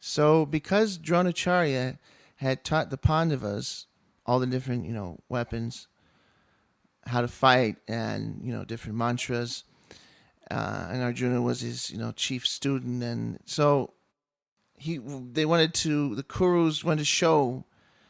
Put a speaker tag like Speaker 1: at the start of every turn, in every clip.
Speaker 1: So because Dronacharya had taught the Pandavas all the different, weapons, how to fight, and different mantras, and Arjuna was his, chief student, and so the Kurus wanted to show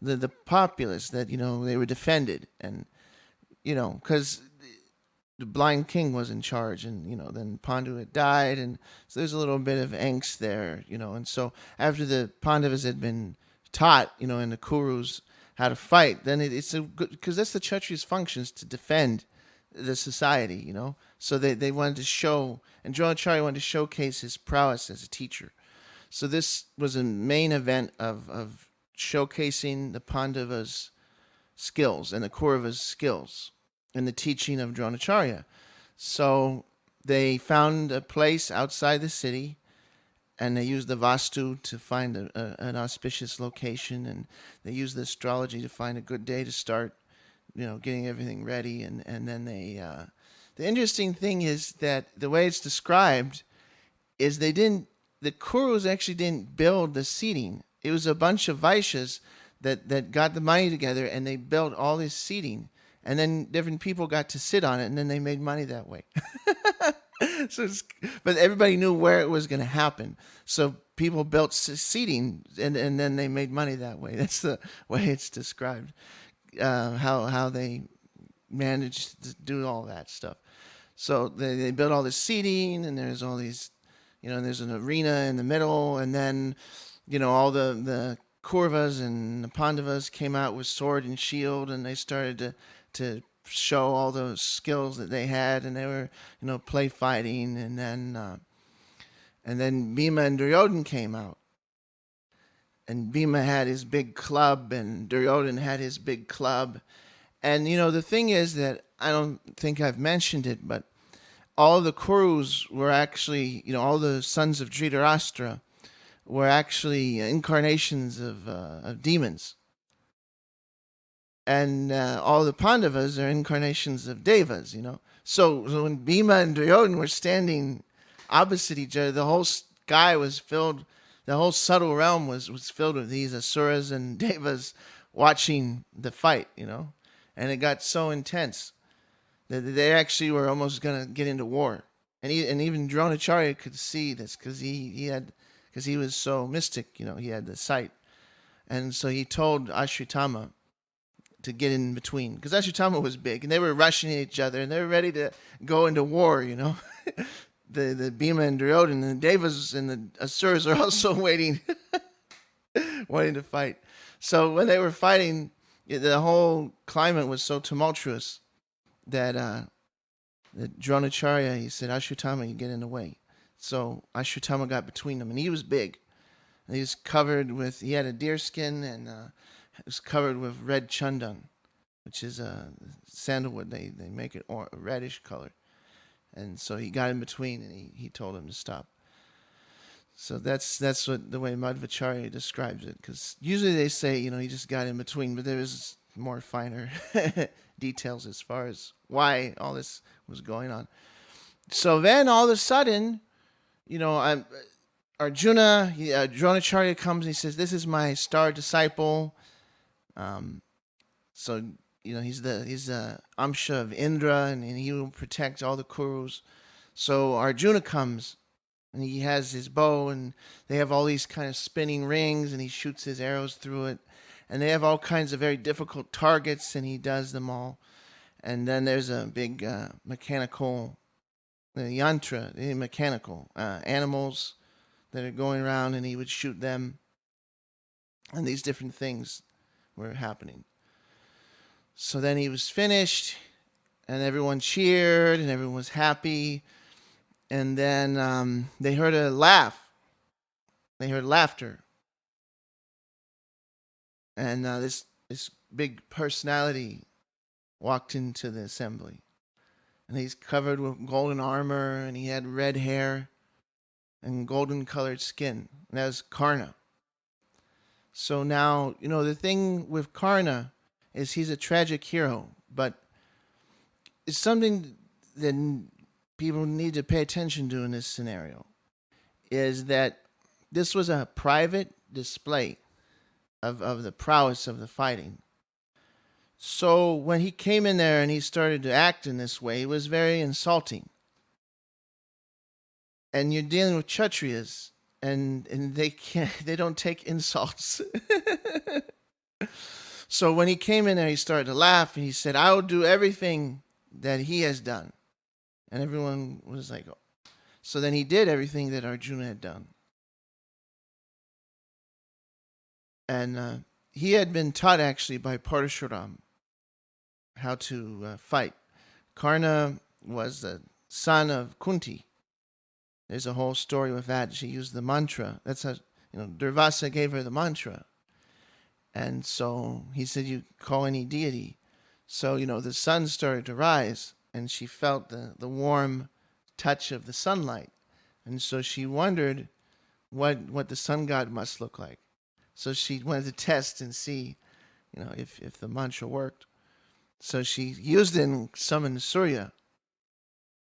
Speaker 1: the populace that they were defended, and because the blind king was in charge, and then Pandu had died, and so there's a little bit of angst there, and so after the Pandavas had been taught, and the Kurus how to fight, then it's a good, because that's the Kshatriya's functions, to defend the society, so they wanted to show, and Dronacharya wanted to showcase his prowess as a teacher. So this was a main event of showcasing the Pandavas' skills and the Kauravas' skills in the teaching of Dronacharya. So they found a place outside the city, and they used the Vastu to find an auspicious location, and they used the astrology to find a good day to start, getting everything ready, and then the interesting thing is that the way it's described is the Kurus actually didn't build the seating. It was a bunch of Vaishyas that got the money together, and they built all this seating, and then different people got to sit on it, and then they made money that way. But everybody knew where it was going to happen, so people built seating, and then they made money that way. That's the way it's described, how they managed to do all that stuff. So they built all this seating, and there's all these, there's an arena in the middle, and then, all the Kauravas and the Pandavas came out with sword and shield, and they started to show all those skills that they had, and they were, play fighting, and then Bhima and Duryodhan came out, and Bhima had his big club, and Duryodhan had his big club, and the thing is that I don't think I've mentioned it, but all the Kurus were actually, all the sons of Dhritarashtra were actually incarnations of demons. And all the Pandavas are incarnations of Devas, So when Bhima and Duryodhan were standing opposite each other, the whole sky was filled, the whole subtle realm was filled with these Asuras and Devas watching the fight, And it got so intense that they actually were almost going to get into war. And even Dronacharya could see this because he was so mystic, he had the sight. And so he told Ashwatthama to get in between, because Ashwatthama was big, and they were rushing at each other, and they were ready to go into war, the Bhima and Duryodhan and the Devas and the Asuras are also waiting to fight. So when they were fighting, the whole climate was so tumultuous that Dronacharya, he said, Ashwatthama, you get in the way. So Ashwatthama got between them, and he was big. And he was covered with, he had a deer skin, and it was covered with red chandan, which is sandalwood. They make it a reddish color. And so he got in between, and he told him to stop. So that's what the way Madhvacharya describes it, because usually they say, he just got in between, but there is more finer details as far as why all this was going on. So then all of a sudden, Arjuna, Dronacharya comes and he says, "This is my star disciple." So he's the Amsha of Indra, and he will protect all the Kurus. So Arjuna comes, and he has his bow, and they have all these kind of spinning rings, and he shoots his arrows through it, and they have all kinds of very difficult targets, and he does them all. And then there's a big mechanical animals that are going around, and he would shoot them, and these different things were happening. So then he was finished, and everyone cheered, and everyone was happy. And then they heard a laugh. They heard laughter. And this big personality walked into the assembly. And he's covered with golden armor, and he had red hair and golden colored skin. And that was Karna. So now, the thing with Karna is he's a tragic hero, but it's something that people need to pay attention to in this scenario, is that This was a private display of the prowess of the fighting. So when he came in there and he started to act in this way, it was very insulting. And you're dealing with Kshatriyas, and they can't, they don't take insults. So when he came in there, he started to laugh and he said, "I will do everything that he has done." And everyone was like, oh. So then he did everything that Arjuna had done. And he had been taught actually by Parashuram how to fight. Karna was the son of Kunti. There's a whole story with that. She used the mantra. That's how, Durvasa gave her the mantra. And so he said, "You call any deity." So, the sun started to rise and she felt the warm touch of the sunlight. And so she wondered what the sun god must look like. So she wanted to test and see, if the mantra worked. So she used it and summoned Surya.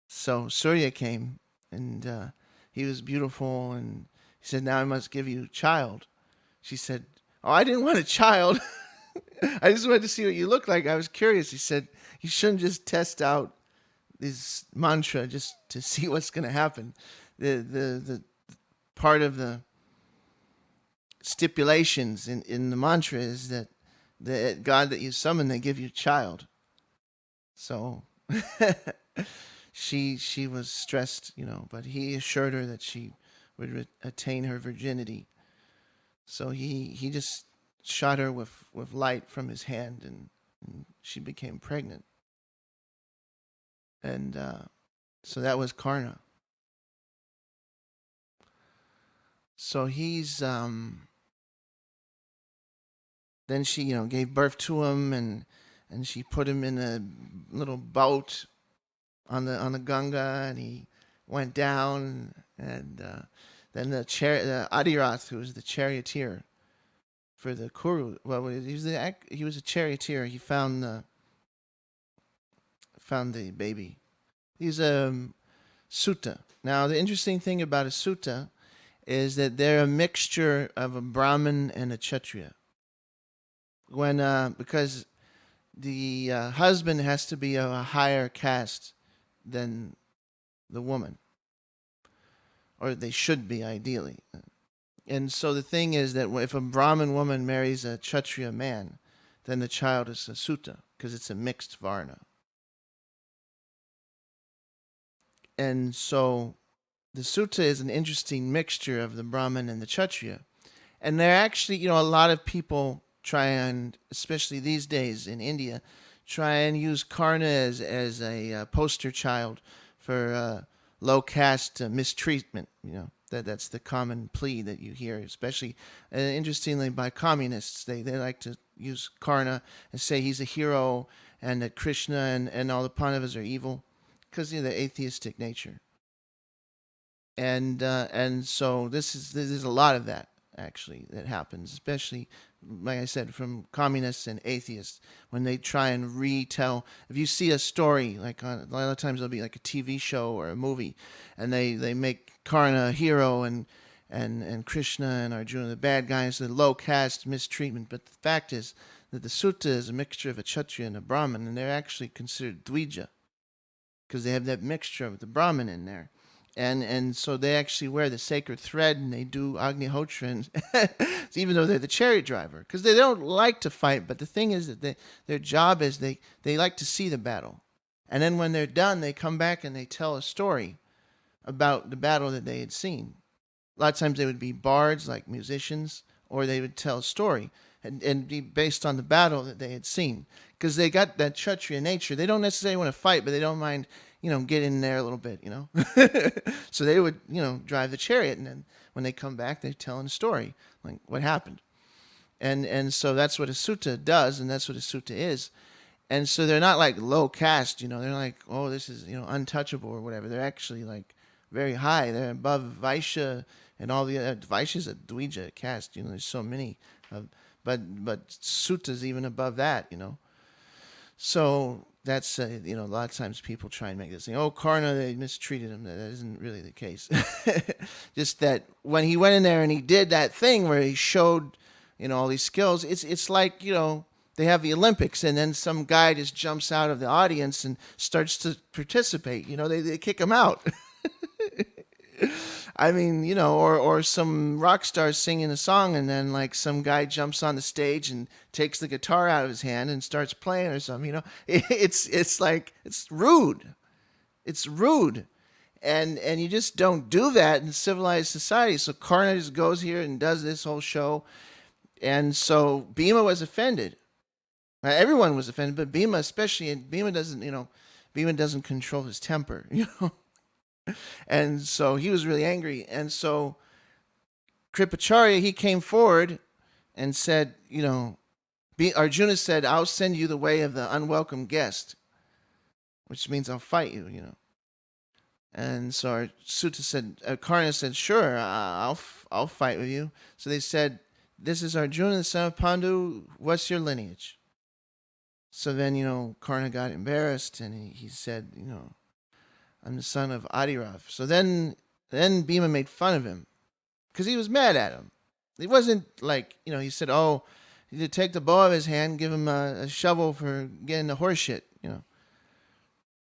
Speaker 1: So Surya came, and he was beautiful, and he said, "Now I must give you a child." She said, "Oh, I didn't want a child. I just wanted to see what you look like. I was curious." He said, "You shouldn't just test out this mantra just to see what's going to happen. The part of the stipulations in the mantra is that the God that you summon, they give you a child." So she was stressed, but he assured her that she would attain her virginity. So he just shot her with light from his hand, and she became pregnant. And so that was Karna. So he's then she gave birth to him, and she put him in a little boat on the Ganga, and he went down, and then the Adirath, who was the charioteer for the Kuru, well, he was a charioteer. He found the baby. He's a sutta. Now the interesting thing about a sutta is that they're a mixture of a Brahmin and a Kshatriya. Because the husband has to be of a higher caste than the woman, or they should be ideally. And so the thing is that if a Brahmin woman marries a Kshatriya man, then the child is a sutta because it's a mixed varna. And so the sutta is an interesting mixture of the Brahmin and the Kshatriya. And there are actually, a lot of people try and, especially these days in India, try and use Karna as a poster child for low caste mistreatment. That's the common plea that you hear, especially interestingly by communists. They like to use Karna and say he's a hero, and that Krishna and all the Pandavas are evil because of the atheistic nature. And so there's a lot of that actually that happens, especially like I said, from communists and atheists when they try and retell. If you see a story, like a lot of times it'll be like a TV show or a movie, and they make Karna a hero and Krishna and Arjuna the bad guys, the low caste mistreatment. But the fact is that the sutta is a mixture of a Kshatriya and a Brahmin, and they're actually considered Dvija because they have that mixture of the Brahmin in there. And so they actually wear the sacred thread, and they do Agnihotra, even though they're the chariot driver, because they don't like to fight. But the thing is that their job is they like to see the battle, and then when they're done, they come back and they tell a story about the battle that they had seen. A lot of times they would be bards, like musicians, or they would tell a story and be based on the battle that they had seen, because they got that Kshatriya nature. They don't necessarily want to fight, but they don't mind get in there a little bit, So they would, drive the chariot, and then when they come back, they're telling a story, like what happened. And so that's what a sutta does, and that's what a sutta is. And so they're not like low caste, they're like, oh, this is, untouchable or whatever. They're actually like very high. They're above Vaishya and all the other. Vaishya's a Dvija caste, there's so many. But sutta's even above that, So that's a lot of times people try and make this thing. Oh, Karna, they mistreated him. That isn't really the case. Just that when he went in there and he did that thing where he showed all these skills. It's like they have the Olympics and then some guy just jumps out of the audience and starts to participate. They kick him out. I mean, or some rock star singing a song and then like some guy jumps on the stage and takes the guitar out of his hand and starts playing or something. It's like it's rude. It's rude. And you just don't do that in civilized society. So Karna just goes here and does this whole show. And so Bhima was offended. Everyone was offended, but Bhima especially, and Bhima doesn't control his temper. And so he was really angry. And so Kripacharya, he came forward and said, Arjuna said, I'll send you the way of the unwelcome guest, which means I'll fight you. And so Karna said, sure, I'll fight with you. So they said, this is Arjuna, the son of Pandu. What's your lineage? So then, Karna got embarrassed and he said, I'm the son of Adirav. So then Bhima made fun of him because he was mad at him. It wasn't like, he said, oh, you take the bow of his hand, give him a shovel for getting the horse shit,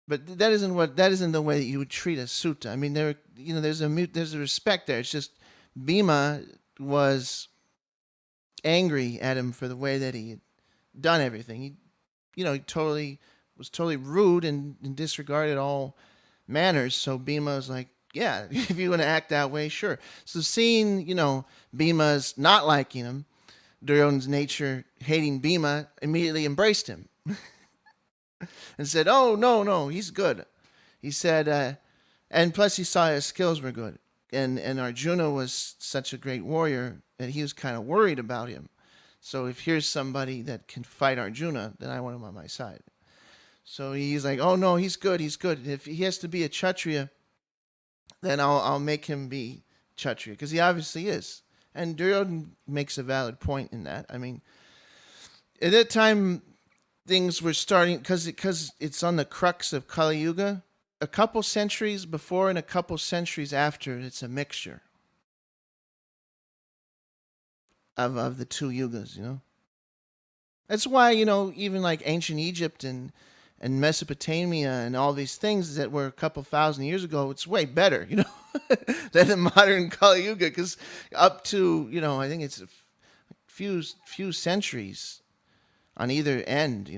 Speaker 1: But that isn't the way that you would treat a sutta. I mean, there's a respect there. It's just Bhima was angry at him for the way that he had done everything. He was totally rude and disregarded all manners. So Bhima was like, yeah, if you want to act that way, sure. So seeing, Bhima's not liking him, Duryodhana's nature hating Bhima, immediately embraced him and said, oh, no, he's good. He said, and plus he saw his skills were good. And Arjuna was such a great warrior that he was kind of worried about him. So if here's somebody that can fight Arjuna, then I want him on my side. So he's like, oh no, he's good. If he has to be a Kshatriya, then I'll make him be Kshatriya, because he obviously is. And Duryodhana makes a valid point in that. I mean, at that time, things were starting, because it's on the crux of Kali Yuga. A couple centuries before and a couple centuries after, it's a mixture of the two yugas, That's why, even like ancient Egypt and Mesopotamia and all these things that were a couple thousand years ago, it's way better, than the modern Kali Yuga, because up to, I think it's a few centuries on either end,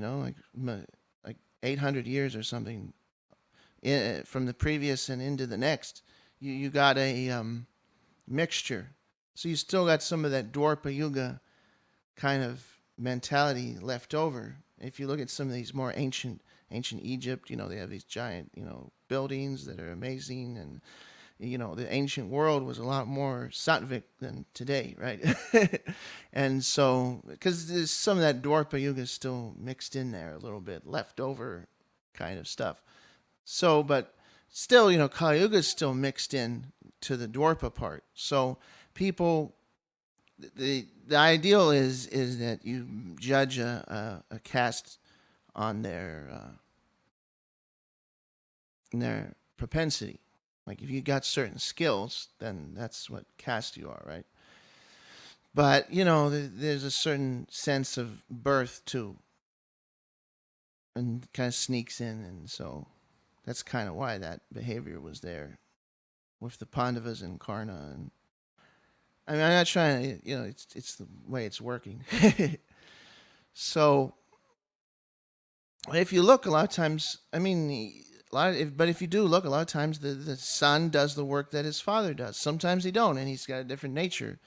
Speaker 1: like 800 years or something from the previous and into the next, you got a mixture. So you still got some of that Dwarpa Yuga kind of mentality left over. If you look at some of these more ancient Egypt, they have these giant, buildings that are amazing, and the ancient world was a lot more sattvic than today, right? And so, because there's some of that Dwarpa Yuga still mixed in there a little bit, left over kind of stuff. So, but still, Kali Yuga is still mixed in to the Dwarpa part. So people, the ideal is that you judge a caste on their propensity. Like if you got certain skills, then that's what caste you are, right? But there's a certain sense of birth too, and kind of sneaks in, and so that's kind of why that behavior was there with the Pandavas and Karna. And I mean, I'm not trying to, it's the way it's working. So if you look, a lot of times, I mean, but if you do look, a lot of times the son does the work that his father does. Sometimes he don't, and he's got a different nature.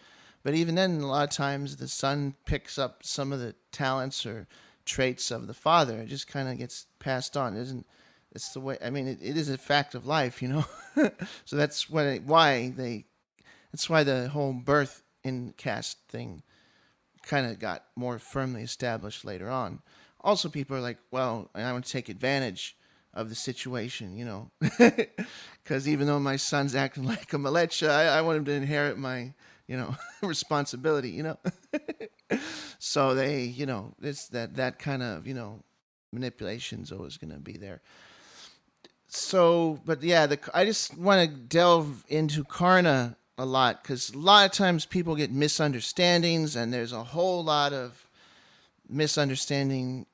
Speaker 1: But even then, a lot of times the son picks up some of the talents or traits of the father. It just kind of gets passed on. It's the way. I mean, it is a fact of life, So that's why the whole birth in caste thing kind of got more firmly established later on. Also, people are like, well, I want to take advantage of the situation, because even though my son's acting like a malecha, I want him to inherit my, responsibility, So they, it's that kind of, manipulation's always going to be there. So, but yeah, I just want to delve into Karna a lot because a lot of times people get misunderstandings, and there's a whole lot of misunderstanding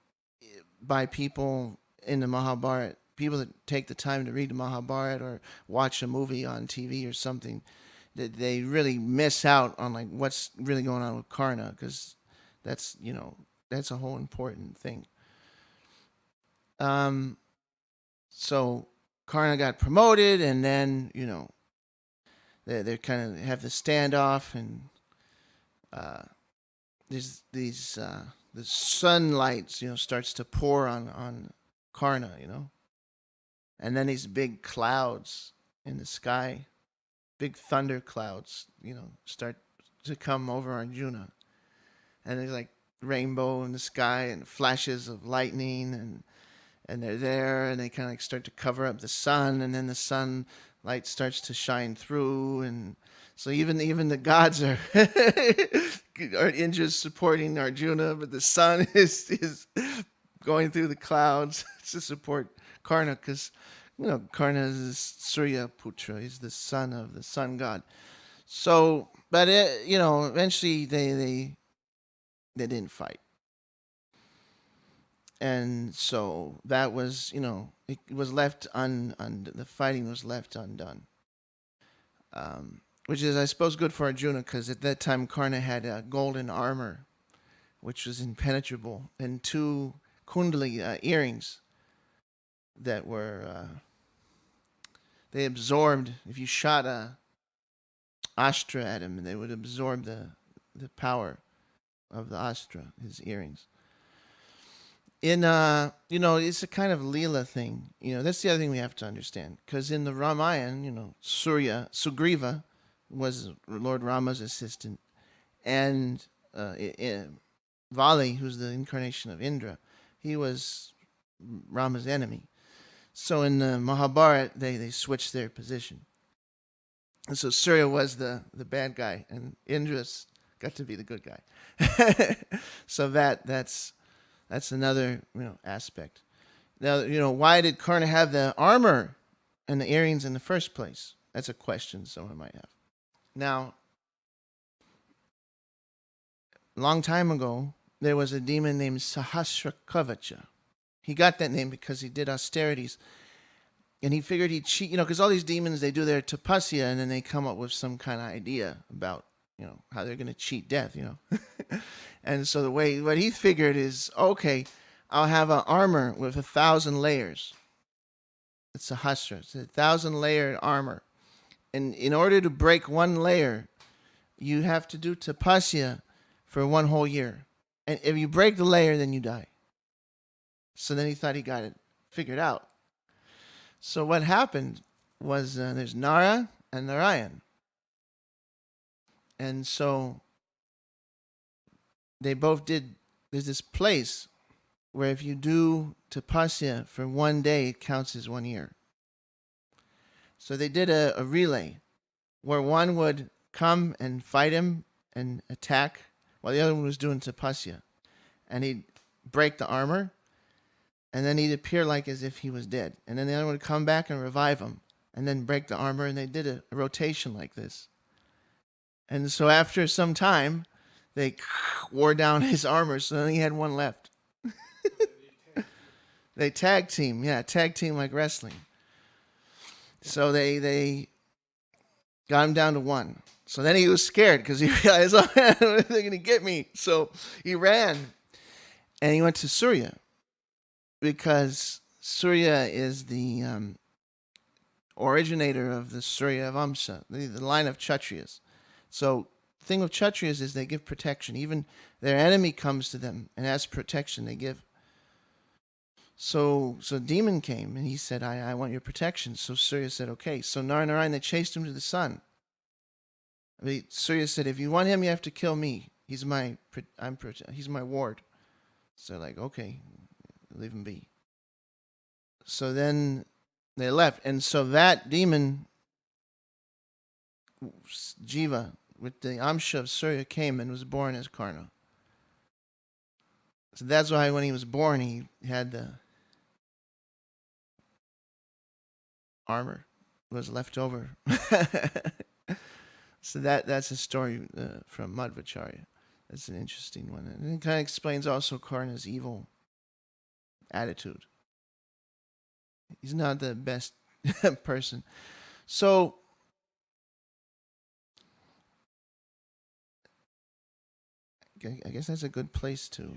Speaker 1: by people in the Mahabharata. People that take the time to read the Mahabharata or watch a movie on TV or something, that they really miss out on like what's really going on with Karna, because that's that's a whole important thing. Um, so Karna got promoted, and then they kind of have the standoff, and uh, there's these the sunlight starts to pour on Karna, and then these big clouds in the sky, big thunder clouds, start to come over Arjuna, and there's like rainbow in the sky and flashes of lightning, and they're there, and they kind of like start to cover up the sun, and then the sunlight starts to shine through, and so even the gods are Indra's supporting Arjuna, but the sun is going through the clouds to support Karna, because Karna is Surya Putra. He's the son of the sun god. So, but eventually they didn't fight, and so that was it was left the fighting was left undone. Which is, I suppose, good for Arjuna, because at that time Karna had a golden armor, which was impenetrable, and two kundali earrings that were they absorbed. If you shot a astra at him, they would absorb the power of the astra, his earrings. In it's a kind of Leela thing. That's the other thing we have to understand, because in the Ramayana, Sugriva was Lord Rama's assistant, and Vali, who's the incarnation of Indra, he was Rama's enemy. So in the Mahabharata, they switched their position, and so Surya was the bad guy, and Indra's got to be the good guy. So that's another aspect. Now, why did Karna have the armor and the earrings in the first place? That's a question someone might have. Now, a long time ago, there was a demon named Sahasra Kavacha. He got that name because he did austerities, and he figured he'd cheat, because all these demons, they do their tapasya, and then they come up with some kind of idea about, how they're going to cheat death, And so what he figured is, okay, I'll have an armor with 1,000 layers. It's a hasra. It's 1,000-layered armor. And in order to break one layer, you have to do tapasya for one whole year. And if you break the layer, then you die. So then he thought he got it figured out. So what happened was there's Nara and Narayan. And so they both did, there's this place where if you do tapasya for one day, it counts as 1 year. So they did a relay where one would come and fight him and attack while the other one was doing tapasya. And he'd break the armor, and then he'd appear like as if he was dead. And then the other one would come back and revive him, and then break the armor, and they did a rotation like this. And so after some time, they wore down his armor, so then he had one left. They tag team like wrestling. So they got him down to one. So then he was scared because he realized, oh, they're going to get me. So he ran, and he went to Surya, because Surya is the originator of the Surya Vamsa, the line of Kshatriyas. So the thing with Kshatriyas is they give protection. Even their enemy comes to them and asks protection, they give. So demon came, and he said, I want your protection. So Surya said, okay. So Narayan, they chased him to the sun. Surya said, if you want him, you have to kill me. He's my ward. So like, okay, leave him be. So then they left. And so that demon, Jiva, with the Amsha of Surya, came and was born as Karna. So that's why when he was born, he had the armor was left over. So that's a story from Madhvacharya. That's an interesting one, and it kind of explains also Karna's evil attitude. He's not the best person. So I guess that's a good place to